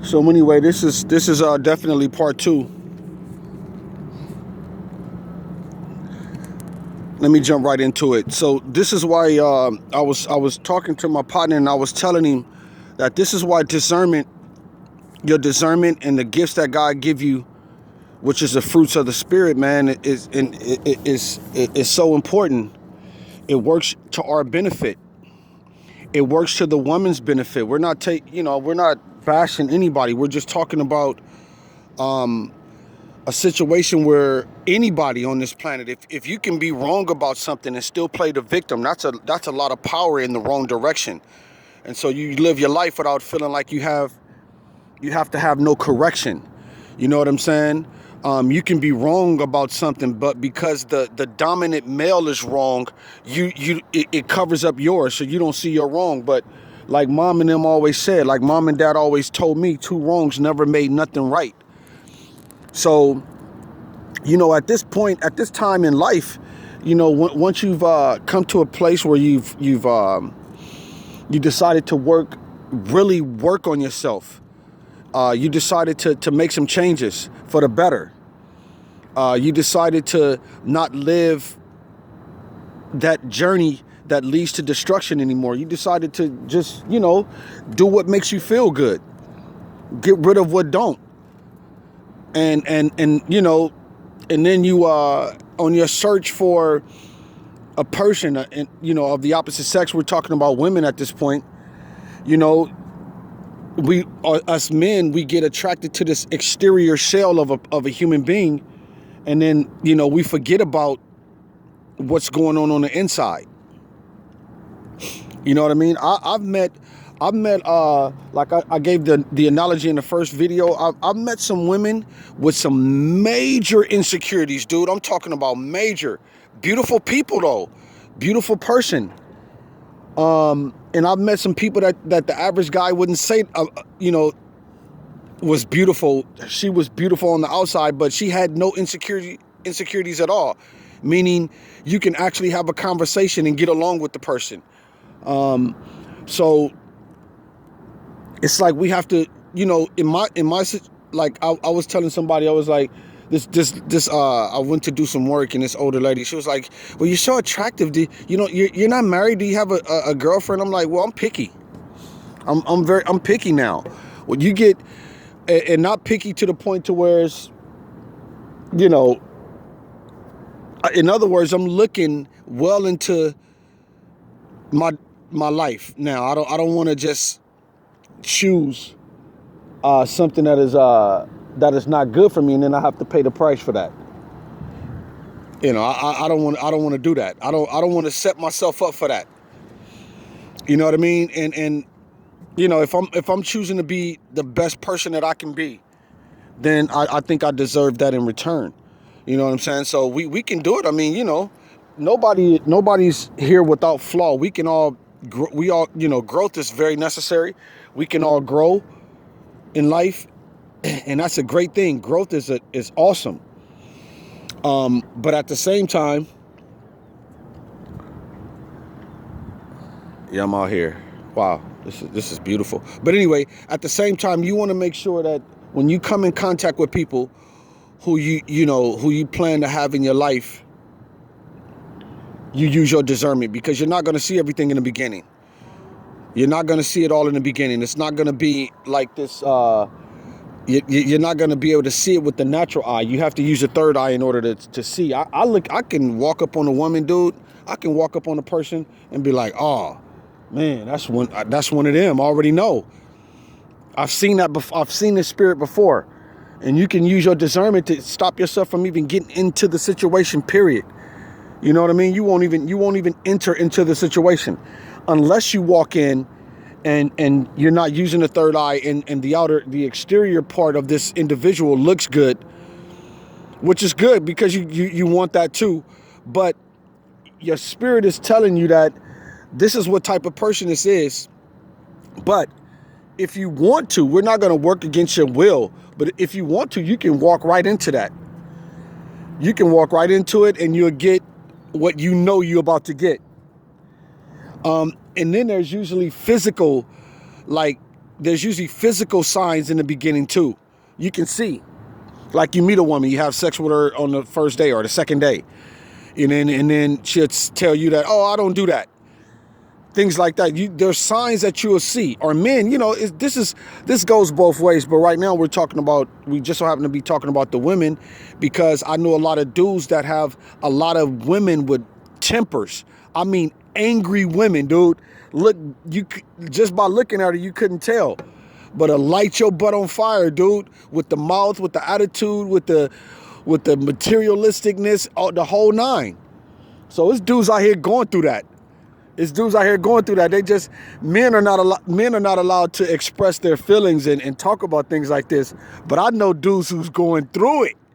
So anyway, this is definitely part two. Let me jump right into it. So this is why I was talking to my partner, and I was telling him that this is why your discernment and the gifts that God give you, which is the fruits of the spirit, man, is so important. It works to our benefit. It works to the woman's benefit. We're not bashing anybody. We're just talking about a situation where anybody on this planet, if you can be wrong about something and still play the victim, that's a lot of power in the wrong direction. And so you live your life without feeling like you have to have no correction. You know what I'm saying? You can be wrong about something, but because the dominant male is wrong, it covers up yours, so you don't see your wrong. But like mom and them always said, like mom and dad always told me, two wrongs never made nothing right. So, at this point, at this time in life, once you've come to a place where you decided to really work on yourself. You decided to make some changes for the better. You decided to not live that journey that leads to destruction anymore. You decided to just, do what makes you feel good. Get rid of what don't. And then you on your search for a person, of the opposite sex. We're talking about women at this point. Us men, we get attracted to this exterior shell of a human being, and then we forget about what's going on the inside. You know what I mean? I've met like I gave the analogy in the first video. I've met some women with some major insecurities, dude. I'm talking about major. Beautiful people though, beautiful person. And I've met some people that the average guy wouldn't say, was beautiful. She was beautiful on the outside, but she had no insecurities at all. Meaning you can actually have a conversation and get along with the person. So it's like we have to, in my like I was telling somebody, I was like, I went to do some work, and this older lady, she was like, well, you're so attractive. You're not married. Do you have a girlfriend? I'm like, well, I'm picky. I'm picky now. Well, you get, and not picky to the point to where it's, in other words, I'm looking well into my life now. I don't want to just choose something that is not good for me, and then I have to pay the price for that. I don't want to do that. I don't want to set myself up for that. You know what I mean? And if I'm choosing to be the best person that I can be, then I think I deserve that in return. You know what I'm saying? So we can do it. I mean, nobody's here without flaw. We can all growth is very necessary. We can all grow in life, and that's a great thing. Growth is awesome. But at the same time, yeah, I'm out here. Wow, this is beautiful. But anyway, at the same time, you want to make sure that when you come in contact with people who you plan to have in your life, you use your discernment, because you're not going to see everything in the beginning. You're not going to see it all in the beginning. It's not going to be like this. You're not going to be able to see it with the natural eye. You have to use your third eye in order to see. I can walk up on a woman, dude. I can walk up on a person and be like, oh, man, that's one of them. I already know. I've seen that before. I've seen this spirit before. And you can use your discernment to stop yourself from even getting into the situation, period. You know what I mean? You won't even enter into the situation unless you walk in and you're not using the third eye, and the exterior part of this individual looks good, which is good because you want that too. But your spirit is telling you that this is what type of person this is. But if you want to, we're not going to work against your will. But if you want to, you can walk right into that. You can walk right into it, and you'll get what you're about to get. And then there's usually physical, like there's usually physical signs in the beginning too. You can see, like you meet a woman, you have sex with her on the first day or the second day, and then she'll tell you that, oh, I don't do that. Things like that. There's signs that you'll see. Or men, this goes both ways. But right now we just so happen to be talking about the women, because I know a lot of dudes that have a lot of women with tempers. I mean, angry women, dude. Look, just by looking at her, you couldn't tell. But light your butt on fire, dude. With the mouth, with the attitude, with the materialisticness, the whole nine. So it's dudes out here going through that. They just, men are not allowed to express their feelings and talk about things like this. But I know dudes who's going through it.